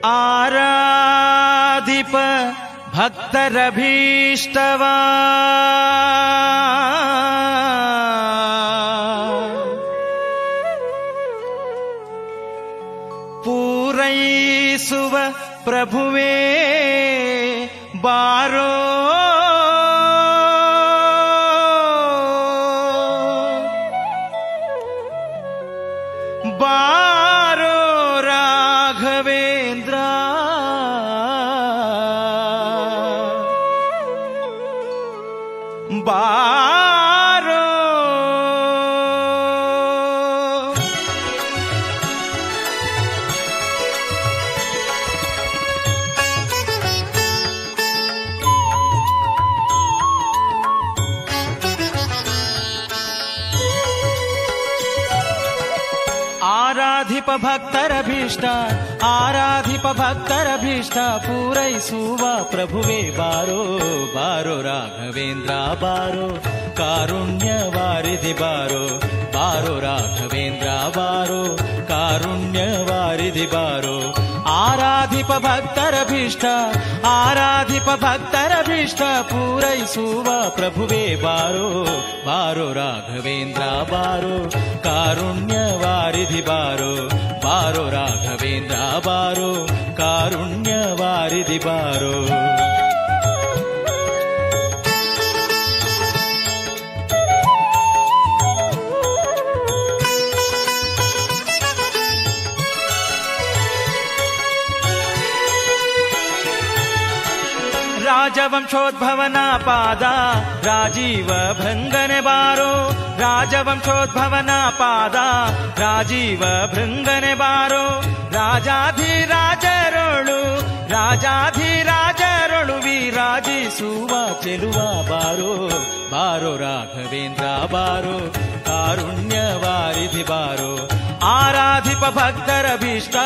ಆರಾಧಿಪ ಭಕ್ತರಭೀಷ್ಟವಾ ಪೂರೈಸುವ ಪ್ರಭುವೇ ಬಾರೋ ಬಾರೋ ರಾಘವೇಂದ್ರ ಬಾರೋ ಆರಾಧಿಪ ಭಕ್ತರಭೀಷ್ಟ ಆರಾಧಿಪ ಭಕ್ತರಭೀಷ್ಟ ಪೂರೈಸುವ ಪ್ರಭುವೇ ಬಾರೋ ಬಾರೋ ರಾಘವೇಂದ್ರ ಬಾರೋ ಕಾರುಣ್ಯ ವಾರಿಧಿ ಬಾರೋ ಬಾರೋ ರಾಘವೇಂದ್ರ ಬಾರೋ ಕಾರುಣ್ಯ ವಾರಿಧಿ ಬಾರೋ ಆರಾಧಿಪ ಭಕ್ತರಭೀಷ್ಟ ಆರಾಧಿಪ ಭಕ್ತರಭೀಷ್ಟ ಪೂರೈಸುವ ಪ್ರಭುವೇ ಬಾರೋ ಬಾರೋ ರಾಘವೇಂದ್ರ ಬಾರೋ ಕಾರುಣ್ಯ ವಾರಿಧಿ ಬಾರೋ ಬಾರೋ ರಾಘವೇಂದ್ರ ಬಾರೋ ಕಾರುಣ್ಯ ವಾರಿಧಿ ಬಾರೋ ರಾಜವಂಶೋದ್ಭವನ ಪಾದ ರಾಜೀವ ಭೃಂಗನೆ ಬಾರೋ ರಾಜವಂಶೋದ್ಭವನ ಪಾದ ರಾಜೀವ ಭೃಂಗನೆ ಬಾರೋ ರಾಜಾಧಿರಾಜರೊಳು ರಾಜಾಧಿರಾಜರೊಳು ವಿರಾಜಿಸುವ ಚೆಲುವ ಬಾರೋ ಬಾರೋ ರಾಘವೇಂದ್ರ ಬಾರೋ ಕಾರುಣ್ಯ ವಾರಿಧಿ ಬಾರೋ ಆರಾಧಿಪ ಭಕ್ತರಭೀಷ್ಟ